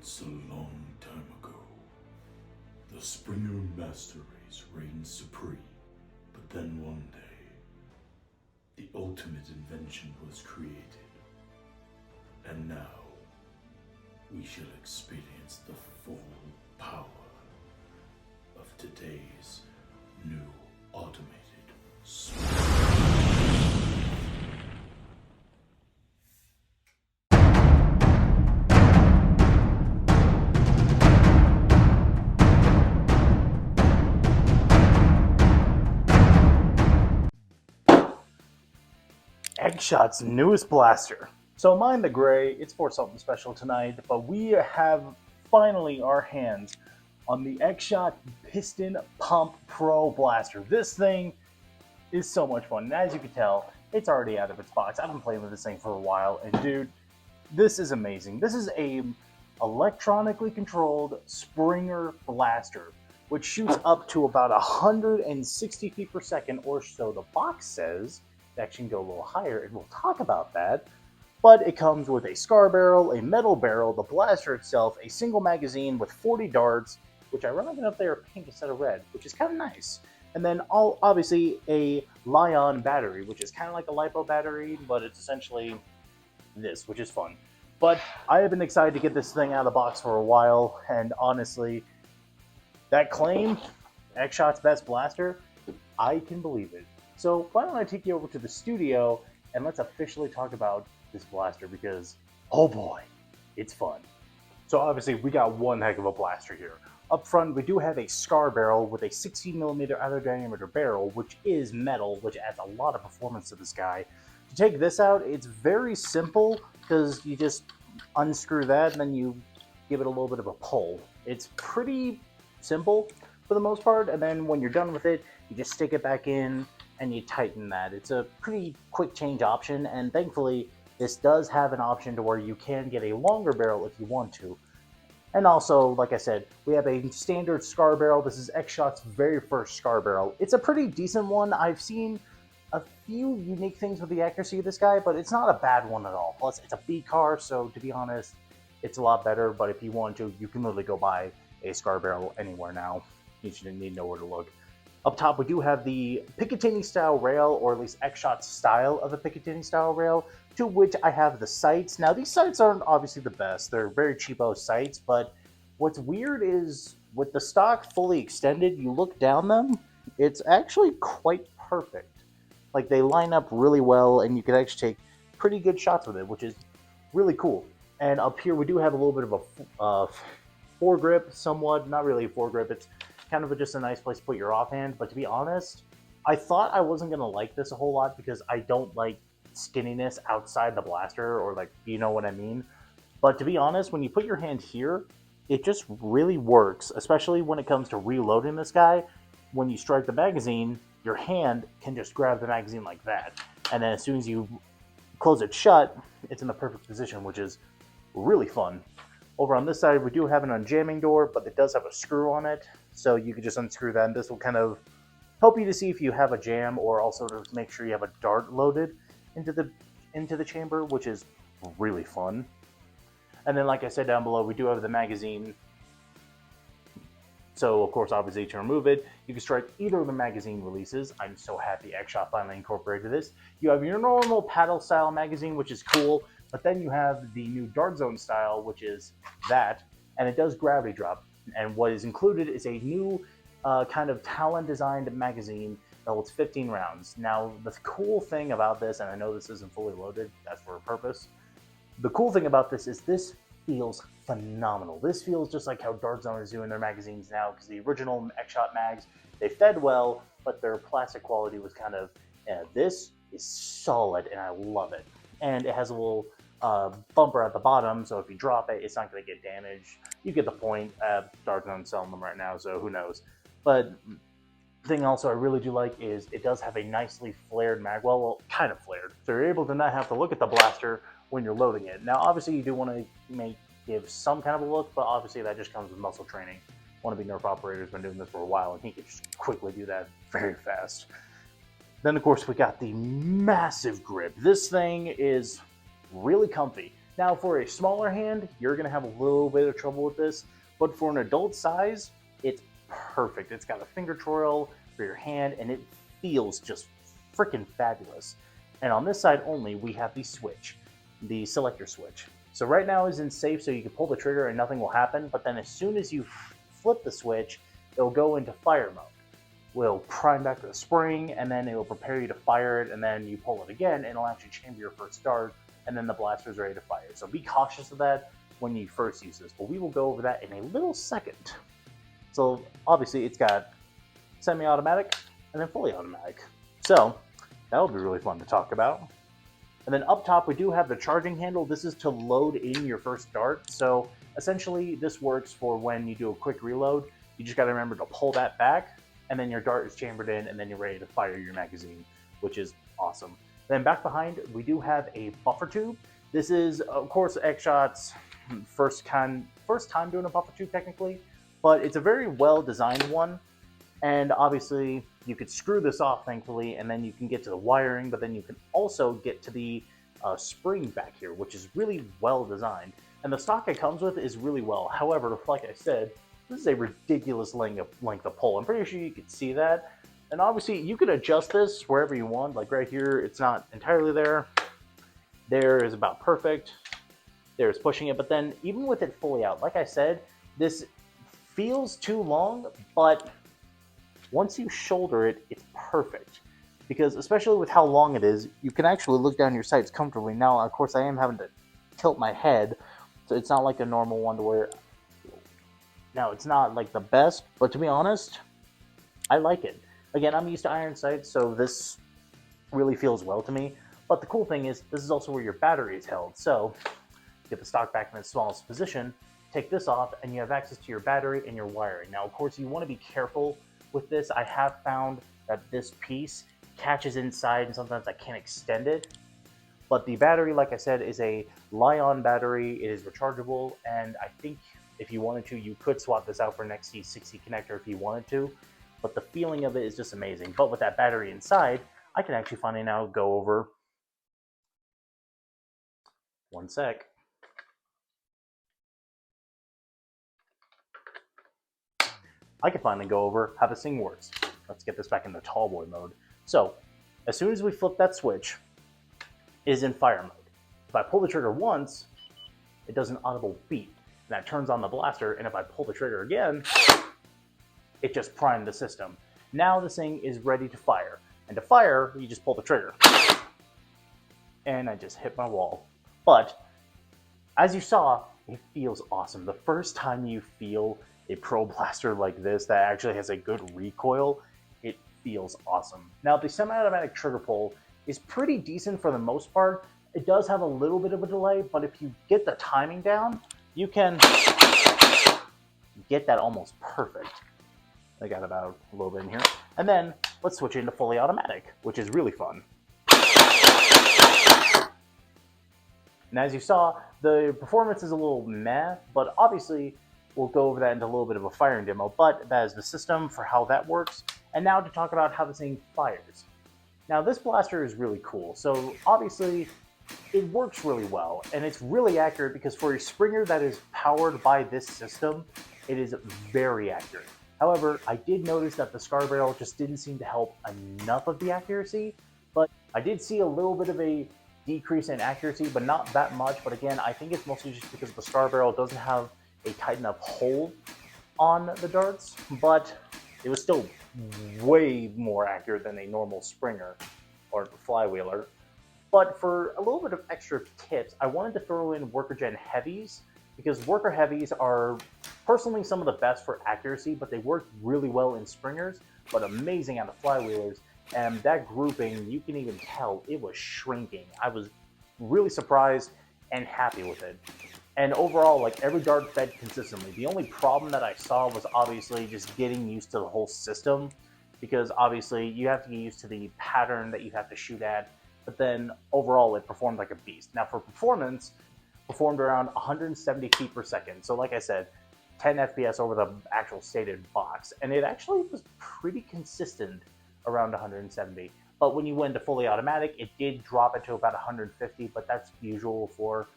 Once a long time ago, the Springer Master Race reigned supreme. But then one day, the ultimate invention was created. And now, we shall experience the full power of today's new automated Eggshot's newest blaster. So mine the gray, it's for something special tonight, but we have finally our hands on the Eggshot Piston Pump Pro Blaster. This thing is so much fun, and as you can tell, it's already out of its box. I've been playing with this thing for a while, and dude, this is amazing. This is a electronically controlled Springer blaster, which shoots up to about 160 feet per second, or so the box says. It actually can go a little higher, and we'll talk about that. But it comes with a scar barrel, a metal barrel, the blaster itself, a single magazine with 40 darts, which ironically up there are pink instead of red, which is kind of nice. And then obviously a Li-ion battery, which is kind of like a LiPo battery, but it's essentially this, which is fun. But I have been excited to get this thing out of the box for a while, and honestly, that claim, Eggshot's best blaster, I can believe it. So why don't I take you over to the studio and let's officially talk about this blaster, because, oh boy, it's fun. So obviously we got one heck of a blaster here. Up front, we do have a scar barrel with a 16mm outer diameter barrel, which is metal, which adds a lot of performance to this guy. To take this out, it's very simple, because you just unscrew that and then you give it a little bit of a pull. It's pretty simple for the most part, and then when you're done with it, you just stick it back in and you tighten that. It's a pretty quick change option, and thankfully this does have an option to where you can get a longer barrel if you want to. And also, like I said, we have a standard scar barrel. This is Eggshot's very first scar barrel. It's a pretty decent one. I've seen a few unique things with the accuracy of this guy, but it's not a bad one at all. Plus, it's a B car, so to be honest, it's a lot better. But if you want to, you can literally go buy a scar barrel anywhere now. You shouldn't need nowhere to look. Up top, we do have the Picatinny style rail, or at least Eggshot's style of a Picatinny style rail, to which I have the sights. Now, these sights aren't obviously the best. They're very cheapo sights, but what's weird is with the stock fully extended, you look down them, it's actually quite perfect. Like, they line up really well, and you can actually take pretty good shots with it, which is really cool. And up here, we do have a little bit of a foregrip, somewhat. Not really a foregrip. It's kind of just a nice place to put your offhand, but to be honest, I thought I wasn't going to like this a whole lot because I don't like skinniness outside the blaster, or like, you know what I mean? But to be honest, when you put your hand here, it just really works, especially when it comes to reloading this guy. When you strike the magazine, your hand can just grab the magazine like that, and then as soon as you close it shut, it's in the perfect position, which is really fun. Over on this side, we do have an unjamming door, but it does have a screw on it, so you can just unscrew that, and this will kind of help you to see if you have a jam, or also to make sure you have a dart loaded into the chamber, which is really fun. And then, like I said down below, we do have the magazine. So, of course, obviously, to remove it, you can strike either of the magazine releases. I'm so happy Eggshot finally incorporated this. You have your normal paddle-style magazine, which is cool, but then you have the new Dart Zone style, which is that, and it does gravity drop. And what is included is a new kind of Talon-designed magazine that holds 15 rounds. Now, the cool thing about this, and I know this isn't fully loaded, that's for a purpose. The cool thing about this is this feels phenomenal. This feels just like how Dart Zone is doing their magazines now, because the original Eggshot mags, they fed well, but their plastic quality was kind of, this is solid, and I love it. And it has a little bumper at the bottom, so if you drop it, it's not going to get damaged. You get the point. Dart Zone's selling them right now, so who knows. But the thing also I really do like is it does have a nicely flared magwell, well, kind of flared. So you're able to not have to look at the blaster when you're loading it. Now, obviously, you do want to give some kind of a look, but obviously that just comes with muscle training. One of the Nerf operators has been doing this for a while, and he can just quickly do that very fast. Then, of course, we got the massive grip. This thing is really comfy. Now, for a smaller hand, you're going to have a little bit of trouble with this, but for an adult size, it's perfect. It's got a finger twirl for your hand, and it feels just freaking fabulous. And on this side only, we have the switch, the selector switch. So right now is in safe, so you can pull the trigger and nothing will happen, but then as soon as you flip the switch, it'll go into fire mode. We'll prime back the spring, and then it will prepare you to fire it, and then you pull it again, and it'll actually chamber your first dart, and then the blaster is ready to fire. So be cautious of that when you first use this, but we will go over that in a little second. So obviously it's got semi-automatic and then fully automatic. So that'll be really fun to talk about. And then up top we do have the charging handle. This is to load in your first dart. So essentially this works for when you do a quick reload. You just got to remember to pull that back, and then your dart is chambered in, and then you're ready to fire your magazine, which is awesome. Then back behind, we do have a buffer tube. This is, of course, X-Shot's first time doing a buffer tube technically, but it's a very well-designed one. And obviously, you could screw this off, thankfully, and then you can get to the wiring, but then you can also get to the spring back here, which is really well-designed. And the stock it comes with is really well. However, like I said, this is a ridiculous length of pull. I'm pretty sure you could see that. And obviously, you could adjust this wherever you want. Like right here, it's not entirely there. There is about perfect. There's pushing it. But then even with it fully out, like I said, this feels too long, but once you shoulder it, it's perfect. Because especially with how long it is, you can actually look down your sights comfortably. Now, of course, I am having to tilt my head, so it's not like a normal one to where... Now, it's not like the best, but to be honest, I like it. Again, I'm used to iron sights, so this really feels well to me. But the cool thing is, this is also where your battery is held. So, get the stock back in its smallest position, take this off, and you have access to your battery and your wiring. Now, of course, you want to be careful with this. I have found that this piece catches inside, and sometimes I can't extend it. But the battery, like I said, is a Li-ion battery. It is rechargeable, and I think if you wanted to, you could swap this out for an XT60 connector if you wanted to. But the feeling of it is just amazing. But with that battery inside, I can actually finally now go over... One sec. I can finally go over how this thing works. Let's get this back in the tall boy mode. So, as soon as we flip that switch, it is in fire mode. If I pull the trigger once, it does an audible beep. And that turns on the blaster, and if I pull the trigger again, it just primed the system. Now this thing is ready to fire. And to fire, you just pull the trigger. And I just hit my wall. But, as you saw, it feels awesome. The first time you feel a Pro Blaster like this that actually has a good recoil, it feels awesome. Now, the semi-automatic trigger pull is pretty decent for the most part. It does have a little bit of a delay, but if you get the timing down, you can get that almost perfect. I got about a little bit in here. And then, let's switch into fully automatic, which is really fun. And as you saw, the performance is a little meh, but obviously we'll go over that into a little bit of a firing demo, but that is the system for how that works. And now to talk about how this thing fires. Now this blaster is really cool, so obviously it works really well, and it's really accurate because for a Springer that is powered by this system, it is very accurate. However, I did notice that the Scar Barrel just didn't seem to help enough of the accuracy, but I did see a little bit of a decrease in accuracy, but not that much. But again, I think it's mostly just because the Scar Barrel doesn't have a tight enough hold on the darts, but it was still way more accurate than a normal Springer or flywheeler. But for a little bit of extra tips, I wanted to throw in Worker Gen Heavies, because Worker Heavies are personally some of the best for accuracy, but they work really well in Springers, but amazing out of flywheelers. And that grouping, you can even tell it was shrinking. I was really surprised and happy with it. And overall, like, every dart fed consistently. The only problem that I saw was obviously just getting used to the whole system, because obviously you have to get used to the pattern that you have to shoot at, but then overall it performed like a beast. Now for performance, performed around 170 feet per second. So like I said, 10 FPS over the actual stated box, and it actually was pretty consistent around 170. But when you went to fully automatic, it did drop it to about 150, but that's usual for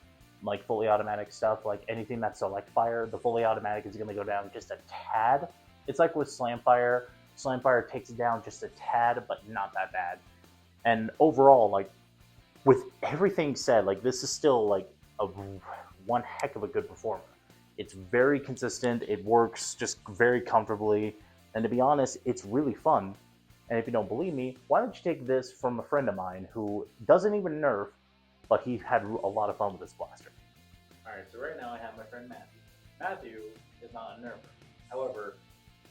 like fully automatic stuff, like anything that's select fire, the fully automatic is going to go down just a tad. It's like with slam fire. Slam fire takes it down just a tad, but not that bad. And overall, like with everything said, like this is still like a one heck of a good performer. It's very consistent. It works just very comfortably, and to be honest, it's really fun. And if you don't believe me, why don't you take this from a friend of mine who doesn't even nerf, but he had a lot of fun with this blaster. All right, so right now I have my friend Matthew. Matthew is not a nerfer. However,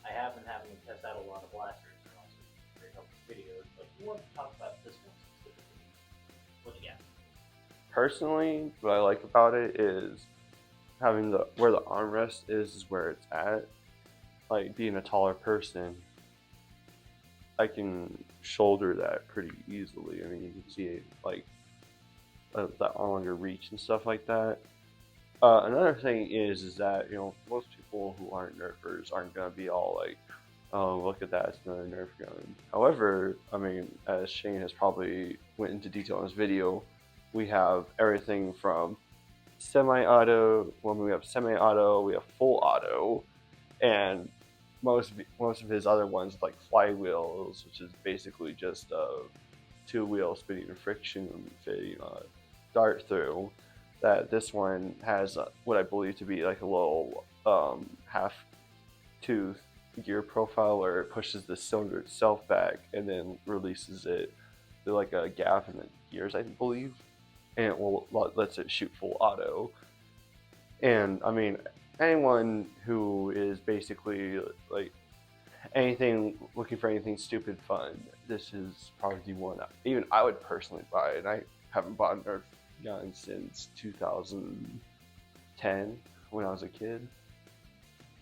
I have been having him test out a lot of blasters and also create up videos, but you want to talk about this one specifically. What do you got? Personally, what I like about it is having where the armrest is where it's at. Like being a taller person, I can shoulder that pretty easily. I mean, you can see it like that longer reach and stuff like that. Another thing is that most people who aren't nerfers aren't gonna be all like, "Oh, look at that, it's another nerf gun." However, I mean, as Shane has probably went into detail in his video, we have everything from semi-auto. When we have semi-auto, we have full auto, and most of his other ones like flywheels, which is basically just a two-wheel spinning and friction fitting dart through. That this one has what I believe to be like a little half tooth gear profile where it pushes the cylinder itself back and then releases it through like a gap in the gears, I believe, and it will lets it shoot full auto. And I mean, anyone who is basically like looking for anything stupid fun, this is probably the one even I would personally buy. And I haven't bought a Nerf gun since 2010 when I was a kid.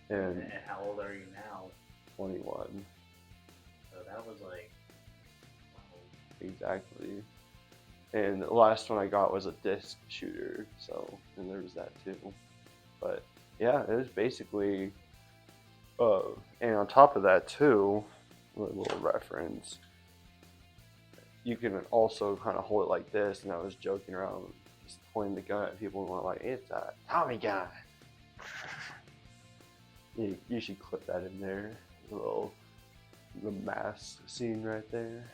And how old are you now? 21. So that was like... Exactly. And the last one I got was a disc shooter, so, and there was that too. But yeah, it was basically, and on top of that too, a little reference, you can also kind of hold it like this, and I was joking around, just pointing the gun at people and were like, "It's a Tommy gun." You should clip that in there, the mask scene right there.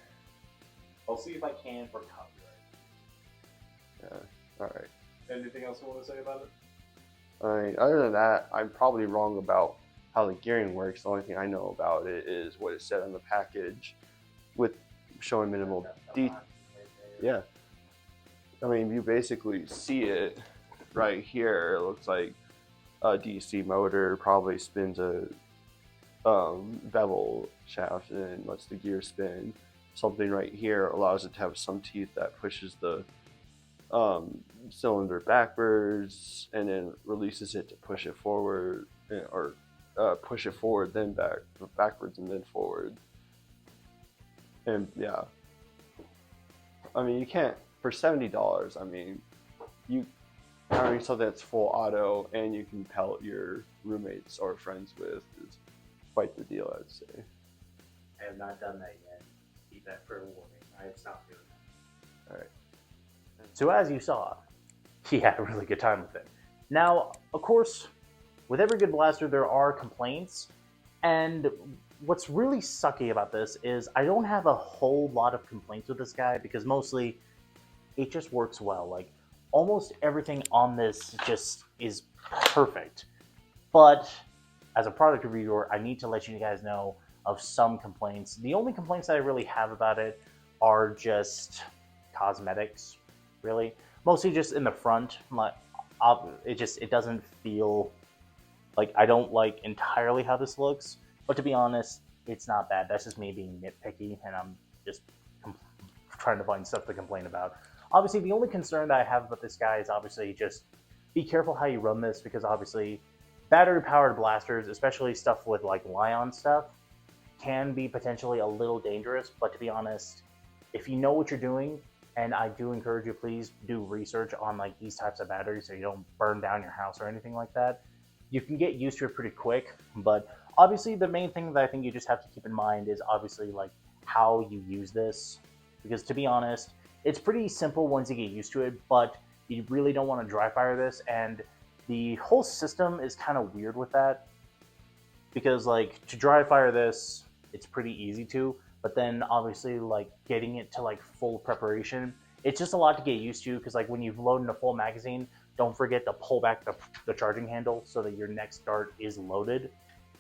I'll see if I can for copyright. Yeah, alright. Anything else you want to say about it? I mean, other than that, I'm probably wrong about how the gearing works. The only thing I know about it is what it said on the package with showing minimal detail. Yeah. I mean, you basically see it right here. It looks like a DC motor probably spins a bevel shaft and lets the gear spin. Something right here allows it to have some teeth that pushes the cylinder backwards and then releases it to push it forward, or push it forward then backwards and then forward. And yeah, I mean, you can't for $70. I mean, you having something that's full auto and you can pellet your roommates or friends with is quite the deal, I'd say. I have not done that yet. Keep that for a warning. I have stopped doing that. All right. So as you saw, he had a really good time with it. Now, of course, with every good blaster, there are complaints. And what's really sucky about this is I don't have a whole lot of complaints with this guy because mostly it just works well. Like almost everything on this just is perfect. But as a product reviewer, I need to let you guys know of some complaints. The only complaints that I really have about it are just cosmetics, really. Mostly just in the front. It doesn't feel like, I don't like entirely how this looks, but to be honest, it's not bad. That's just me being nitpicky, and I'm just trying to find stuff to complain about. Obviously, the only concern that I have about this guy is obviously just be careful how you run this, because obviously battery-powered blasters, especially stuff with like Lion stuff, can be potentially a little dangerous. But to be honest, if you know what you're doing, and I do encourage you, please do research on like these types of batteries so you don't burn down your house or anything like that. You can get used to it pretty quick, but obviously the main thing that I think you just have to keep in mind is obviously like how you use this, because to be honest, it's pretty simple once you get used to it, but You really don't want to dry fire this, and the whole system is kind of weird with that because like to dry fire this, it's pretty easy to, but then obviously like getting it to like full preparation, it's just a lot to get used to because like when you've loaded a full magazine, don't forget to pull back the charging handle so that your next dart is loaded.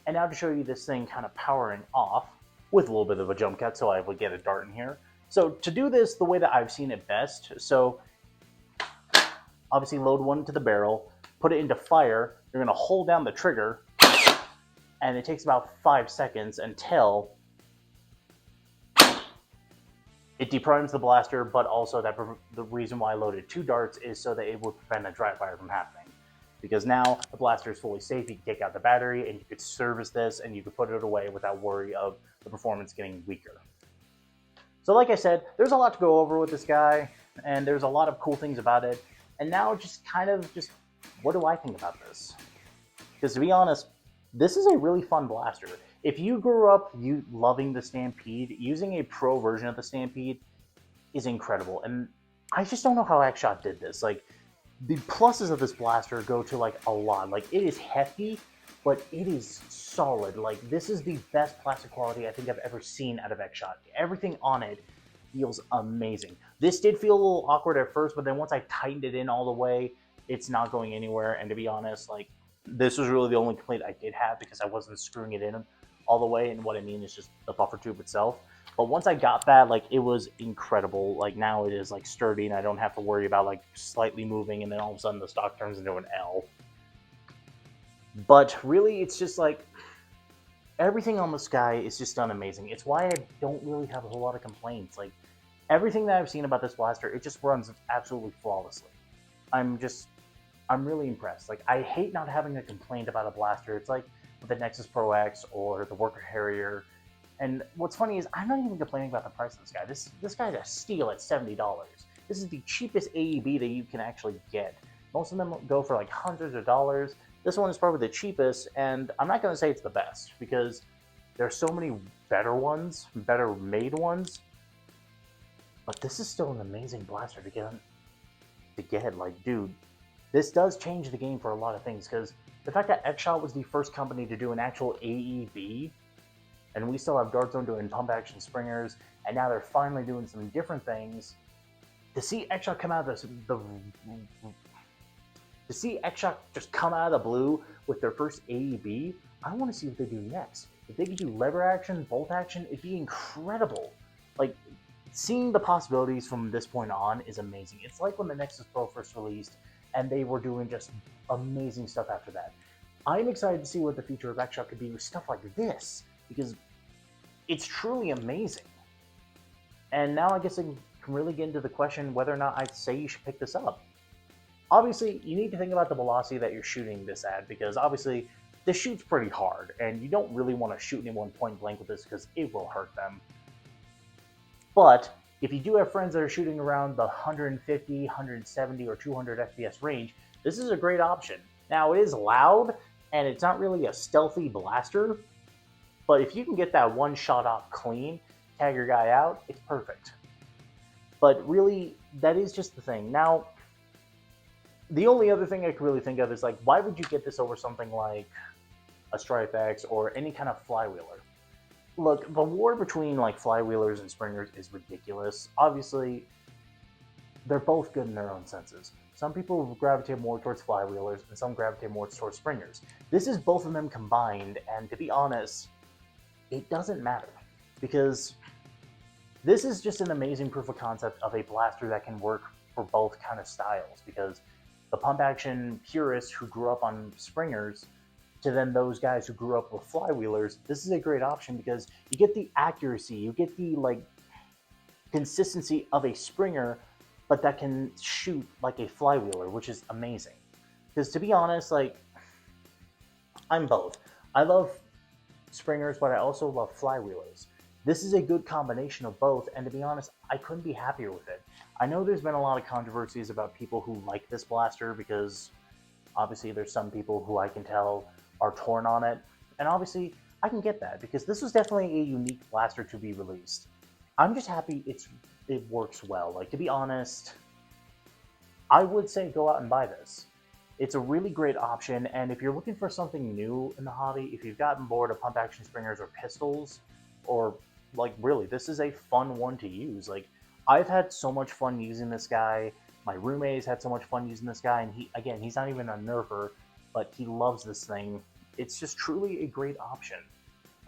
And now to show you this thing kind of powering off with a little bit of a jump cut so I would get a dart in here. So to do this the way that I've seen it best, so obviously load one to the barrel, put it into fire, you're going to hold down the trigger, and it takes about 5 seconds until it deprimes the blaster, but also that the reason why I loaded 2 darts is so that it would prevent a dry fire from happening. Because now the blaster is fully safe, you can take out the battery and you could service this and you could put it away without worry of the performance getting weaker. So like I said, there's a lot to go over with this guy, and there's a lot of cool things about it. And now just kind of just, what do I think about this? Because to be honest, this is a really fun blaster. If you grew up loving the Stampede, using a pro version of the Stampede is incredible. And I just don't know how X-Shot did this. Like, the pluses of this blaster go to like a lot. Like, it is hefty, but it is solid. Like, this is the best plastic quality I think I've ever seen out of X-Shot. Everything on it feels amazing. This did feel a little awkward at first, but then once I tightened it in all the way, it's not going anywhere. And to be honest, like, this was really the only complaint I did have because I wasn't screwing it in all the way. And what I mean is just the buffer tube itself. But once I got that, like, it was incredible. Like, now it is like sturdy and I don't have to worry about like slightly moving and then all of a sudden the stock turns into an L. But really, it's just like everything on this guy is just done amazing. It's why I don't really have a whole lot of complaints. Like, everything that I've seen about this blaster, it just runs absolutely flawlessly. I'm really impressed. Like, I hate not having a complaint about a blaster. It's like with the Nexus Pro X or the Worker Harrier. And what's funny is I'm not even complaining about the price of this guy. This guy's a steal at $70. This is the cheapest AEB that you can actually get. Most of them go for like hundreds of dollars. This one is probably the cheapest, and I'm not going to say it's the best because there's so many better ones, better made ones. But this is still an amazing blaster to get. Like, dude, this does change the game for a lot of things because the fact that X-Shot was the first company to do an actual AEB, and we still have Dart Zone doing pump action springers, and now they're finally doing some different things. To see X-Shot come out of to see X-Shot just come out of the blue with their first AEB, I want to see what they do next. If they could do lever action, bolt action, it'd be incredible. Like, seeing the possibilities from this point on is amazing. It's like when the Nexus Pro first released, and they were doing just amazing stuff after that. I'm excited to see what the future of X-Shot could be with stuff like this, because it's truly amazing. And now I guess I can really get into the question whether or not I'd say you should pick this up. Obviously, you need to think about the velocity that you're shooting this at, because obviously this shoots pretty hard, and you don't really want to shoot anyone point blank with this because it will hurt them. But if you do have friends that are shooting around the 150, 170, or 200 FPS range, this is a great option. Now, it is loud, and it's not really a stealthy blaster, but if you can get that one shot off clean, tag your guy out, it's perfect. But really, that is just the thing. Now, the only other thing I could really think of is, like, why would you get this over something like a Strife X or any kind of flywheeler? Look, the war between, like, flywheelers and springers is ridiculous. Obviously, they're both good in their own senses. Some people gravitate more towards flywheelers, and some gravitate more towards springers. This is both of them combined, and to be honest, it doesn't matter. Because this is just an amazing proof of concept of a blaster that can work for both kind of styles. Because the pump action purists who grew up on springers to then those guys who grew up with flywheelers, this is a great option because you get the accuracy, you get the like consistency of a springer, but that can shoot like a flywheeler, which is amazing. Because to be honest, like, I'm both. I love springers, but I also love flywheelers. This is a good combination of both, and to be honest, I couldn't be happier with it. I know there's been a lot of controversies about people who like this blaster because obviously there's some people who I can tell are torn on it, and obviously I can get that because this was definitely a unique blaster to be released. I'm just happy it works well. Like, to be honest, I would say go out and buy this. It's a really great option, and if you're looking for something new in the hobby, if you've gotten bored of pump action springers or pistols, or like really, this is a fun one to use. Like I've had so much fun using this guy. My roommate's had so much fun using this guy, and he's not even a nerfer, but he loves this thing. It's just truly a great option.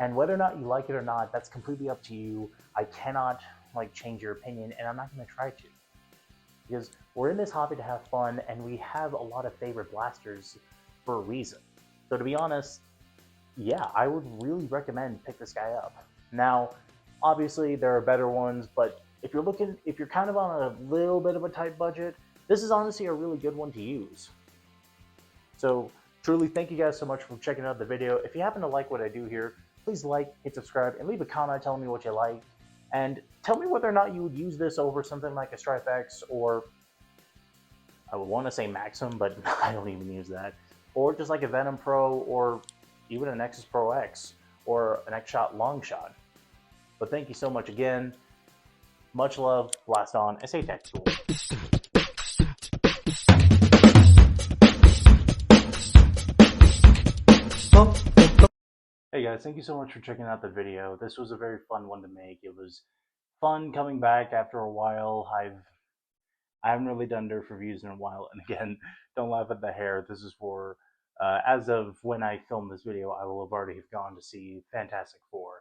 And whether or not you like it or not, that's completely up to you. I cannot like change your opinion, and I'm not going to try to, because we're in this hobby to have fun, and we have a lot of favorite blasters for a reason. So to be honest, yeah, I would really recommend pick this guy up. Now, obviously there are better ones, but if you're kind of on a little bit of a tight budget, this is honestly a really good one to use. So truly, thank you guys so much for checking out the video. If you happen to like what I do here, please like, hit subscribe, and leave a comment telling me what you like. And tell me whether or not you would use this over something like a Stripe X, or I would want to say Maxim, but I don't even use that. Or just like a Venom Pro, or even a Nexus Pro X, or an X Shot Long Shot. But thank you so much again. Much love, blast on, and stay tactical. Hey guys, thank you so much for checking out the video. This was a very fun one to make. It was fun coming back after a while. I haven't really done Nerf reviews in a while, and again, don't laugh at the hair. This is for as of when I film this video, I will have already have gone to see Fantastic Four.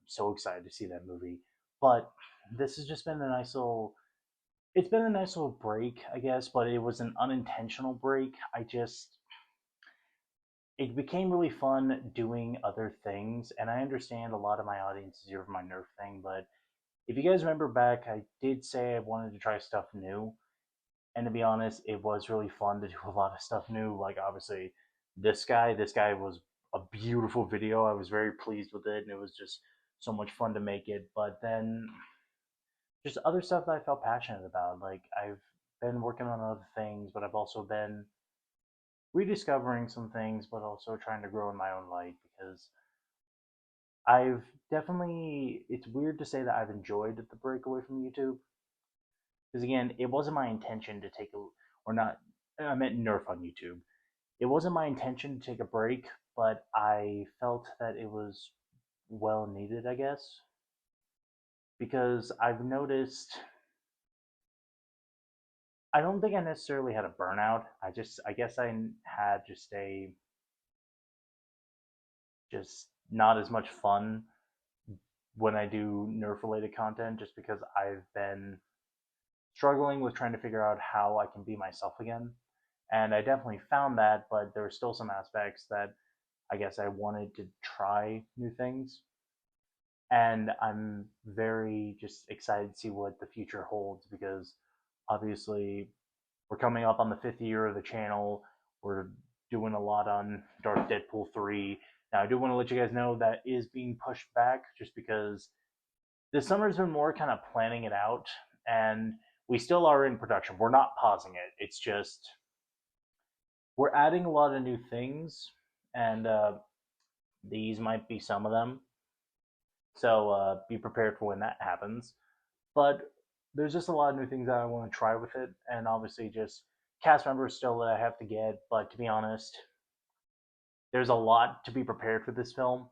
I'm so excited to see that movie. But this has just been a nice little. It's been a nice little break, I guess, but it was an unintentional break. It became really fun doing other things, and I understand a lot of my audience is here for my Nerf thing, but if you guys remember back, I did say I wanted to try stuff new, and to be honest, it was really fun to do a lot of stuff new. Like obviously, this guy was a beautiful video. I was very pleased with it, and it was just so much fun to make it. But then, just other stuff that I felt passionate about. Like I've been working on other things, but I've also been rediscovering some things, but also trying to grow in my own light because I've definitely. It's weird to say that I've enjoyed the break away from YouTube, because again, it wasn't my intention to take a or not. I meant Nerf on YouTube. It wasn't my intention to take a break, but I felt that it was well needed, I guess, because I've noticed. I don't think I necessarily had a burnout. I guess I had just not as much fun when I do Nerf related content, just because I've been struggling with trying to figure out how I can be myself again. And I definitely found that, but there were still some aspects that I guess I wanted to try new things. And I'm very just excited to see what the future holds, because obviously we're coming up on the 5th year of the channel. We're doing a lot on Dark Deadpool 3. Now, I do want to let you guys know that is being pushed back just because this summer's been more kind of planning it out, and we still are in production. We're not pausing it. It's just we're adding a lot of new things, and these might be some of them. So be prepared for when that happens. But there's just a lot of new things that I want to try with it, and obviously just cast members still that I have to get. But to be honest, there's a lot to be prepared for this film,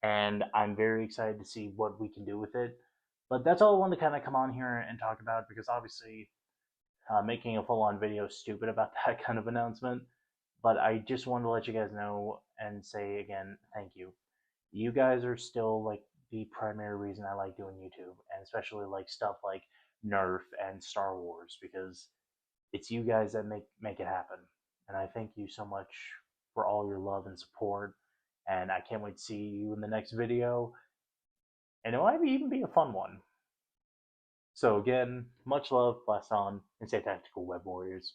and I'm very excited to see what we can do with it. But that's all I wanted to kind of come on here and talk about, because obviously making a full-on video is stupid about that kind of announcement. But I just wanted to let you guys know and say again, thank you. You guys are still like the primary reason I like doing YouTube, and especially like stuff like Nerf and Star Wars, because it's you guys that make it happen. And I thank you so much for all your love and support. And I can't wait to see you in the next video. And it might even be a fun one. So again, much love, blast on, and stay tactical, Web Warriors.